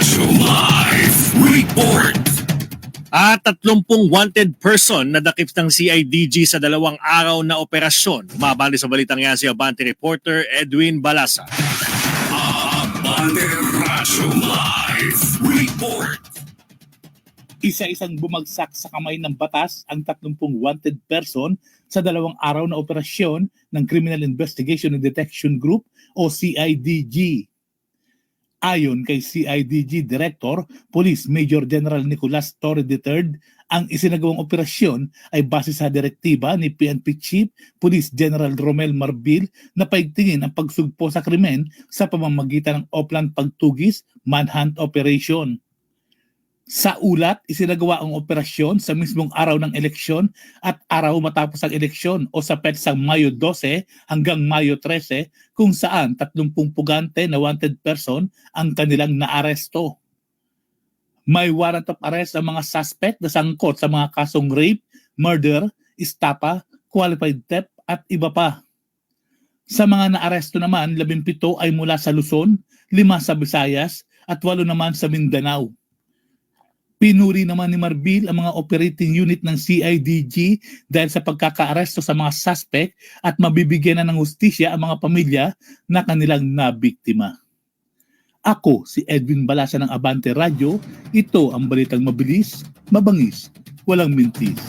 Radyo Live Report. At 30 wanted person na dakip ng CIDG sa 2 araw na operasyon. Umabali sa balitang yan si Abante reporter Edwin Balasa. Abante Radyo Live Report. Isa-isang bumagsak sa kamay ng batas ang 30 wanted person sa 2 araw na operasyon ng Criminal Investigation and Detection Group o CIDG. Ayon kay CIDG Director, Police Major General Nicolas Torre III, ang isinagawang operasyon ay base sa direktiba ni PNP Chief Police General Romel Marbil na paigtingin ang pagsugpo sa krimen sa pamamagitan ng Oplan Pagtugis Manhunt Operation. Sa ulat, isinagawa ang operasyon sa mismong araw ng eleksyon at araw matapos ang eleksyon o sa petsang Mayo 12 hanggang Mayo 13 kung saan 30 pugante na wanted person ang kanilang naaresto. May warrant of arrest ang mga suspect na sangkot sa mga kasong rape, murder, estafa, qualified theft at iba pa. Sa mga naaresto naman, 17 ay mula sa Luzon, 5 sa Visayas at 8 naman sa Mindanao. Pinuri naman ni Marbil ang mga operating unit ng CIDG dahil sa pagkakaaresto sa mga suspect at mabibigyan na ng hustisya ang mga pamilya na kanilang nabiktima. Ako si Edwin Balasa ng Abante Radio. Ito ang balitang mabilis, mabangis, walang mintis.